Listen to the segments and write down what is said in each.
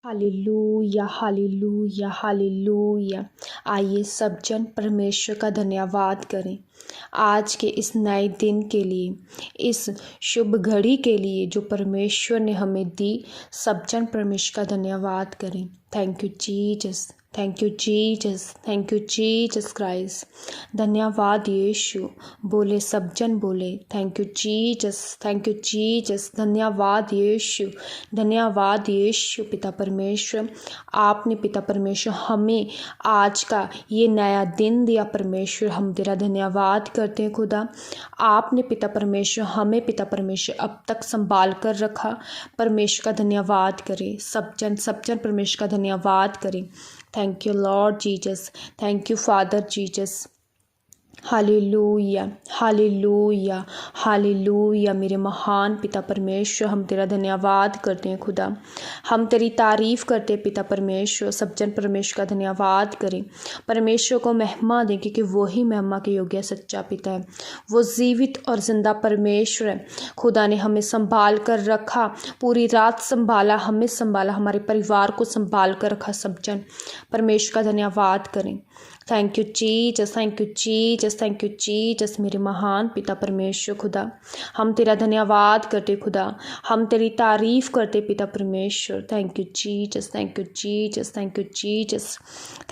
Hallelujah hallelujah hallelujah. आइए सब जन परमेश्वर का धन्यवाद करें आज के इस नए दिन के लिए, इस शुभ घड़ी के लिए जो परमेश्वर ने हमें दी। सब जन परमेश्वर का धन्यवाद करें। Thank you Jesus, thank you Jesus, thank you Jesus Christ. धन्यवाद यीशु। बोले सब जन बोले thank you Jesus, thank you Jesus. धन्यवाद यीशु, धन्यवाद यीशु। पिता परमेश्वर, आपने पिता परमेश्वर हमें आज का ये नया दिन दिया। परमेश्वर हम तेरा धन्यवाद करते हैं खुदा। आपने पिता परमेश्वर हमें पिता परमेश्वर अब तक संभाल कर रखा। परमेश्वर का धन्यवाद करें। सब जन परमेश्वर का धन्यवाद करें। Thank you Lord Jesus, thank you father Jesus. Hallelujah hallelujah hallelujah. मेरे महान पिता परमेश्वर, हम तेरा धन्यवाद करते हैं खुदा। हम तेरी तारीफ़ करते हैं पिता परमेश्वर। सब जन परमेश्वर का धन्यवाद करें। परमेश्वर को महिमा दें क्योंकि वही महिमा के योग्य सच्चा पिता है। वो जीवित और जिंदा परमेश्वर है। खुदा ने हमें संभाल कर रखा, पूरी रात संभाला, हमें संभाला, हमारे परिवार को संभाल कर रखा। सब जन परमेश्वर का धन्यवाद करें। Thank you Jesus, thank you Jesus, thank you Jesus. मेरे महान पिता परमेश्वर खुदा, हम तेरा धन्यवाद करते खुदा। हम तेरी तारीफ़ करते पिता परमेश्वर। Thank you Jesus, thank you Jesus, thank you Jesus.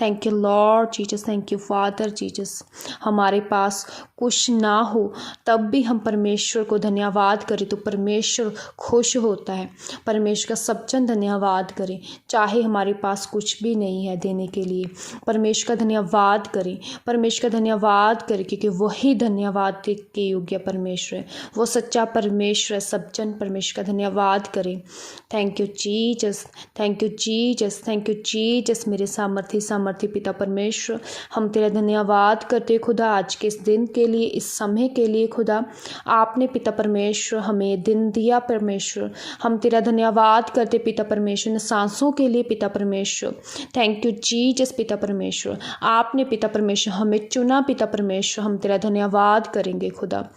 Thank you Lord Jesus, thank you father Jesus. हमारे पास कुछ ना हो तब भी हम परमेश्वर को धन्यवाद करें तो परमेश्वर खुश होता है। परमेश्वर का सब जन धन्यवाद करें। चाहे हमारे पास कुछ भी नहीं है देने के लिए, परमेश्वर का धन्यवाद करें। परमेश्वर का धन्यवाद करें क्योंकि वही धन्यवाद के योग्य परमेश्वर है। वो सच्चा परमेश्वर है। सब जन परमेश्वर का धन्यवाद करें। Thank you Jesus, thank you Jesus, thank you Jesus. मेरे सामर्थी पिता परमेश्वर, हम तेरा धन्यवाद करते खुदा आज के इस दिन के लिए, इस समय के लिए खुदा। आपने पिता परमेश्वर हमें दिन दिया परमेश्वर। हम तेरा धन्यवाद करते पिता परमेश्वर, सांसों के लिए पिता परमेश्वर। थैंक यू जीसस पिता परमेश्वर। आपने पिता परमेश्वर हमें चुना पिता परमेश्वर। हम तेरा धन्यवाद करेंगे खुदा।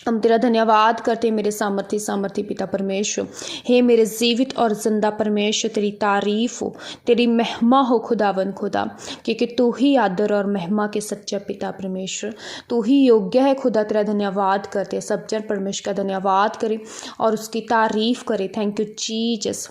हम तेरा धन्यवाद करते मेरे सामर्थी पिता परमेश्वर। हे मेरे जीवित और जिंदा परमेश्वर, तेरी तारीफ हो, तेरी महिमा हो खुदावन खुदा, क्योंकि तू ही आदर और महिमा के सच्चा पिता परमेश्वर। तू ही योग्य है खुदा। तेरा धन्यवाद करते सब जन परमेश्वर का धन्यवाद करें और उसकी तारीफ करें। Thank you Jesus,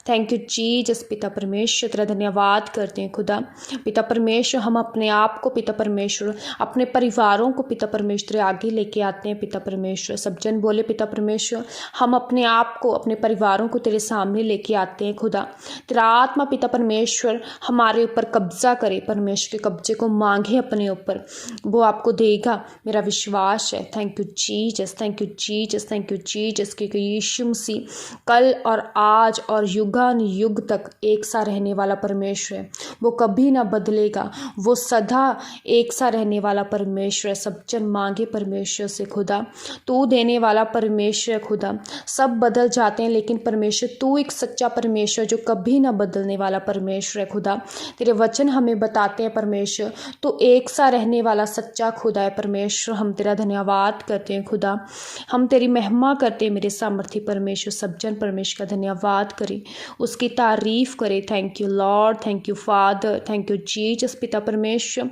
thank you Jesus पिता परमेश्वर। तेरा धन्यवाद करते हैं खुदा। पिता परमेश्वर, हम अपने आप को पिता परमेश्वर, अपने परिवारों को पिता परमेश्वर आगे लेके आते हैं पिता परमेश्वर। सब जन बोले पिता परमेश्वर, हम अपने आप को, अपने परिवारों को तेरे सामने लेके आते हैं खुदा। तेरा आत्मा पिता परमेश्वर हमारे ऊपर कब्जा करे। परमेश्वर के कब्जे को मांगे अपने ऊपर, वो आपको देगा, मेरा विश्वास है। Thank you Jesus, thank you Jesus, thank you Jesus, क्योंकि यीशु मसीह कल और आज और युगान युग तक एक सा रहने वाला परमेश्वर है। वो कभी ना बदलेगा। वो सदा एक सा रहने वाला परमेश्वर है। सब जन मांगे परमेश्वर से खुदा। तू देने वाला परमेश्वर है खुदा। सब बदल जाते हैं लेकिन परमेश्वर तू एक सच्चा परमेश्वर जो कभी ना बदलने वाला परमेश्वर है खुदा। तेरे वचन हमें बताते हैं परमेश्वर तू एक सा रहने वाला सच्चा खुदा है परमेश्वर। हम तेरा धन्यवाद करते हैं खुदा। हम तेरी महिमा करते हैं मेरे सामर्थी परमेश्वर। सब जन परमेश्वर का धन्यवाद करें, उसकी तारीफ करें। Thank you Lord, thank you father, thank you Jesus पिता परमेश्वर।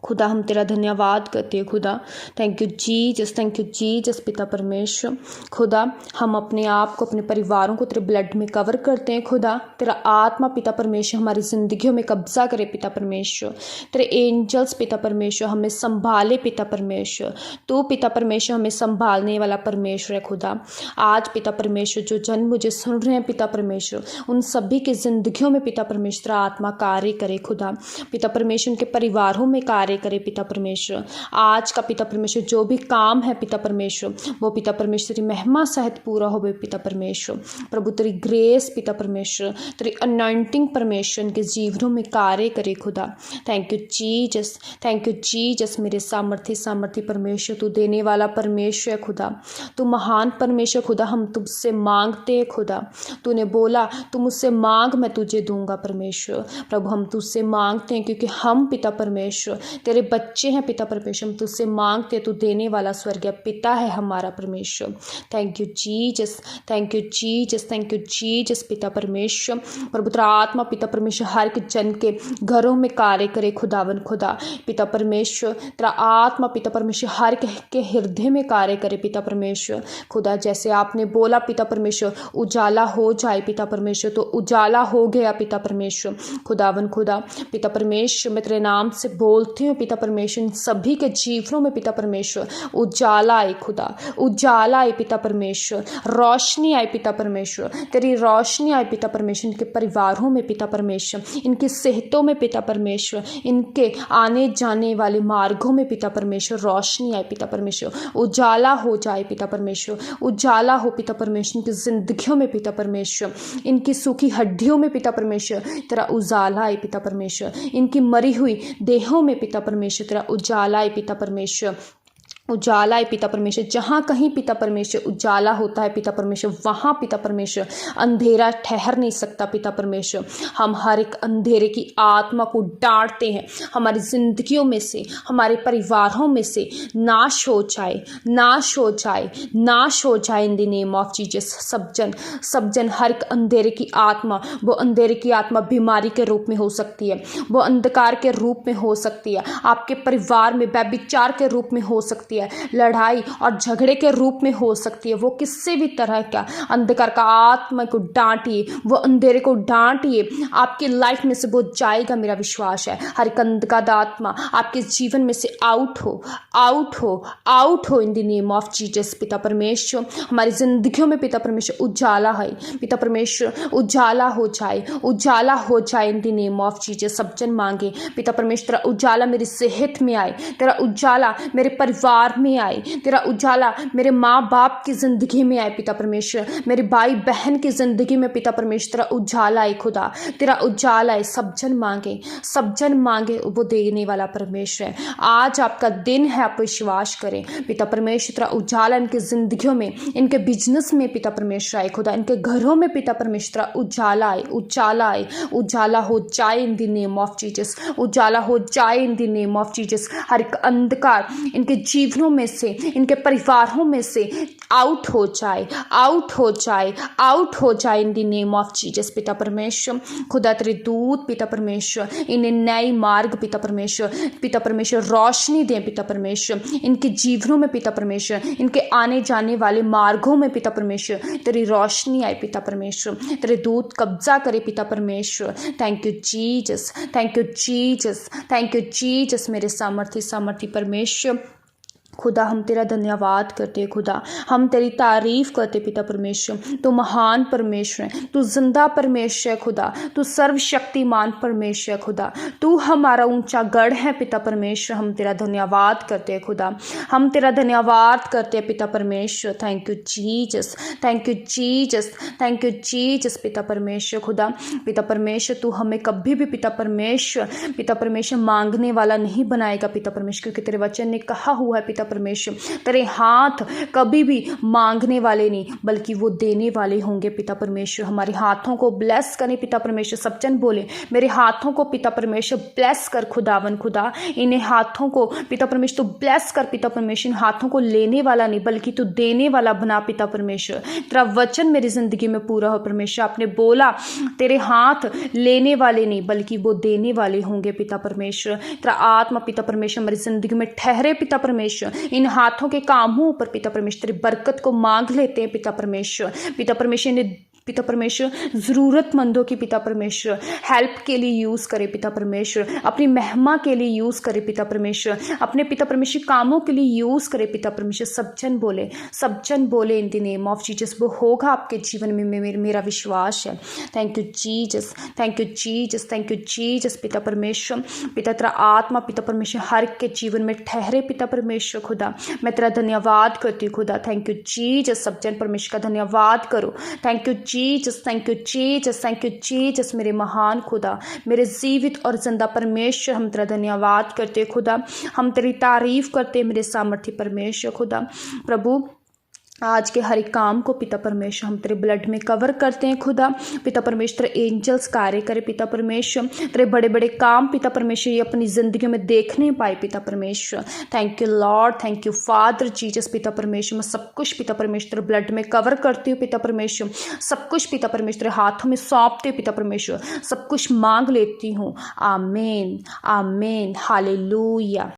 खुदा हम तेरा धन्यवाद करते हैं खुदा। Thank you Jesus, thank you Jesus पिता परमेश्वर। खुदा हम अपने आप को, अपने परिवारों को तेरे ब्लड में कवर करते हैं खुदा। तेरा आत्मा पिता परमेश्वर हमारी जिंदगियों में कब्जा करे पिता परमेश्वर। तेरे एंजल्स पिता परमेश्वर हमें संभाले पिता परमेश्वर। तू पिता परमेश्वर हमें संभालने वाला परमेश्वर है खुदा। आज पिता परमेश्वर जो जन मुझे सुन रहे हैं पिता परमेश्वर, उन सभी की जिंदगियों में पिता परमेश्वर आत्मा कार्य करे खुदा। पिता परमेश्वर उनके परिवारों में कार्य करे पिता परमेश्वर। आज का पिता परमेश्वर जो भी काम है पिता परमेश्वर, वो पिता परमेश्वर तेरी महिमा सहित पूरा हो पिता परमेश्वर। प्रभु तेरी ग्रेस पिता परमेश्वर, तेरी अनॉइंटिंग परमेश्वर इनके जीवनों में कार्य करे खुदा। Thank you Jesus, thank you Jesus. मेरे सामर्थी परमेश्वर, तू देने वाला परमेश्वर है खुदा। तू महान परमेश्वर खुदा। हम तुझसे मांगते हैं खुदा। तूने बोला तू मुझसे मांग मैं तुझे दूंगा परमेश्वर। प्रभु हम तुझसे मांगते हैं क्योंकि हम पिता परमेश्वर तेरे बच्चे हैं पिता परमेश्वर, हम तुझसे मांगते, तू देने वाला स्वर्गीय पिता है हमारा परमेश्वर। Thank you Jesus, thank you Jesus, thank you Jesus पिता परमेश्वर। प्रभु तेरा आत्मा पिता परमेश्वर हर एक जन के घरों में कार्य करे खुदावन खुदा पिता परमेश्वर। तेरा आत्मा पिता परमेश्वर हर के हृदय में कार्य करे पिता परमेश्वर खुदा। जैसे आपने बोला पिता परमेश्वर उजाला हो जाए पिता परमेश्वर, तो उजाला हो गया पिता परमेश्वर खुदावन खुदा पिता परमेश्वर। मैं तेरे नाम से बोलती हूँ पिता परमेश्वर, इन सभी के जीवनों में पिता परमेश्वर उजाला आए खुदा, उजाला आए पिता परमेश्वर, रोशनी आए पिता परमेश्वर, तेरी रोशनी आए पिता परमेश्वर इनके परिवारों में पिता परमेश्वर, इनकी सेहतों में पिता परमेश्वर, इनके आने जाने वाले मार्गों में पिता परमेश्वर रोशनी आए पिता परमेश्वर, उजाला हो जाए पिता परमेश्वर, उजाला हो पिता परमेश्वर इनकी जिंदगियों में पिता परमेश्वर, इनकी सूखी हड्डियों में पिता परमेश्वर तेरा उजाला आए पिता परमेश्वर, इनकी मरी हुई देहों में पिता परमेश्वर तेरा उजाला आए पिता परमेश्वर, उजाला है पिता परमेश्वर। जहाँ कहीं पिता परमेश्वर उजाला होता है पिता परमेश्वर, वहाँ पिता परमेश्वर अंधेरा ठहर नहीं सकता पिता परमेश्वर। हम हर एक अंधेरे की आत्मा को डांटते हैं, हमारी जिंदगियों में से, हमारे परिवारों में से नाश हो जाए, नाश हो जाए, नाश हो जाए in the name of Jesus. सब जन हर एक अंधेरे की आत्मा, वो अंधेरे की आत्मा बीमारी के रूप में हो सकती है, वो अंधकार के रूप में हो सकती है, आपके परिवार में व्यभिचार के रूप में हो सकती है, लड़ाई और झगड़े के रूप में हो सकती है। वो किसी भी तरह का अंधकार का आत्मा को डांटिए, वो अंधेरे को डांटिए, आपकी लाइफ में से वो जाएगा, मेरा विश्वास है। हर एक अंधकार आत्मा आपके जीवन में से आउट हो, आउट हो, आउट हो इन द नेम ऑफ जीसस पिता परमेश्वर। हमारी जिंदगियों में पिता परमेश्वर उजाला है पिता परमेश्वर, उजाला हो जाए, उजाला हो जाए in the name of Jesus. सब जन मांगे पिता परमेश्वर तेरा उजाला मेरी सेहत में आए, तेरा उजाला मेरे परिवार में आए, तेरा उजाला मेरे माँ बाप की जिंदगी में आए पिता परमेश्वर, मेरे भाई बहन की जिंदगी में पिता परमेश्वर तेरा उजाला आए खुदा, तेरा उजाला आए। सब जन मांगे वो देने वाला परमेश्वर है। आज आपका दिन है, आप विश्वास करें पिता परमेश्वर तेरा उजाला इनकी जिंदगियों में, इनके बिजनेस में पिता परमेश्वर आए खुदा, इनके घरों में पिता परमेश्वर तेरा उजाला आए, उजाला आए, उजाला हो जाए in the name of Jesus, उजाला हो जाए in the name of Jesus. हर एक अंधकार इनके जीवनों में से, इनके परिवारों में से आउट हो जाए, आउट हो जाए, आउट हो जाए in the name of Jesus पिता परमेश्वर। खुदा तेरे दूत पिता परमेश्वर इन्हें नए मार्ग पिता परमेश्वर रोशनी दें पिता परमेश्वर, इनके जीवनों में पिता परमेश्वर, इनके आने जाने वाले मार्गों में पिता परमेश्वर तेरी रोशनी आए पिता परमेश्वर, तेरे दूत कब्जा करे पिता परमेश्वर। Thank you Jesus, thank you Jesus, thank you Jesus मेरे सामर्थी परमेश्वर। खुदा हम तेरा धन्यवाद करते हैं खुदा, हम तेरी तारीफ करते पिता परमेश्वर। तू महान परमेश्वर है, तू जिंदा परमेश्वर है खुदा, तू सर्वशक्तिमान परमेश्वर है खुदा, तू हमारा ऊंचा गढ़ है पिता परमेश्वर। हम तेरा धन्यवाद करते हैं खुदा, हम तेरा धन्यवाद करते हैं पिता परमेश्वर। Thank you Jesus, thank you Jesus, thank you Jesus पिता परमेश्वर। खुदा पिता परमेश्वर तू हमें कभी भी पिता परमेश्वर मांगने वाला नहीं बनाएगा पिता परमेश्वर, क्योंकि तेरे वचन ने कहा हुआ है पिता परमेश्वर तेरे हाथ कभी भी मांगने वाले नहीं बल्कि वो देने वाले होंगे पिता परमेश्वर। हमारे हाथों को ब्लेस करें पिता परमेश्वर। सब जन बोले मेरे हाथों को पिता परमेश्वर ब्लेस कर खुदावन खुदा, इन्हें हाथों को पिता परमेश्वर तू ब्लेस कर पिता परमेश्वर। इन हाथों को लेने वाला नहीं बल्कि तू देने वाला बना पिता परमेश्वर। तेरा वचन मेरी जिंदगी में पूरा हो परमेश्वर। आपने बोला तेरे हाथ लेने वाले नहीं बल्कि वो देने वाले होंगे पिता परमेश्वर। तेरा आत्मा पिता परमेश्वर हमारी जिंदगी में ठहरे पिता परमेश्वर। इन हाथों के कामों पर पिता परमेश्वर तेरी बरकत को मांग लेते हैं पिता परमेश्वर। पिता परमेश्वर ने पिता परमेश्वर ज़रूरतमंदों की पिता परमेश्वर हेल्प के लिए यूज़ करे पिता परमेश्वर, अपनी महिमा के लिए यूज़ करे पिता परमेश्वर, अपने पिता परमेश्वर कामों के लिए यूज़ करे पिता परमेश्वर। सब जन बोले इन द नेम ऑफ जीसस वो होगा आपके जीवन में, मेरा विश्वास है। Thank you Jesus, thank you Jesus, thank you Jesus पिता परमेश्वर। पिता तेरा आत्मा पिता परमेश्वर हर के जीवन में ठहरे पिता परमेश्वर। खुदा मैं तेरा धन्यवाद करती हूँ खुदा। Thank you Jesus. सब जन परमेश्वर का धन्यवाद करो। Thank you Jesus, thank you Jesus, thank you Jesus मेरे महान खुदा, मेरे जीवित और जिंदा परमेश्वर। हम तेरा धन्यवाद करते खुदा, हम तेरी तारीफ करते मेरे सामर्थ्य परमेश्वर। खुदा प्रभु आज के हर एक काम को पिता परमेश्वर हम तेरे ब्लड में कवर करते हैं खुदा। पिता परमेश्वर एंजल्स कार्य करे पिता परमेश्वर, तेरे बड़े बड़े काम पिता परमेश्वर ये अपनी ज़िंदगी में देखने पाए पिता परमेश्वर। Thank you Lord, thank you father Jesus. पिता परमेश्वर मैं सब कुछ पिता परमेश्वर ब्लड में कवर करती हूँ पिता परमेश्वर, सब कुछ पिता परमेश्वर हाथों में सौंपते पिता परमेश्वर, सब कुछ मांग लेती हूँ। आमीन आमीन, हालेलुया।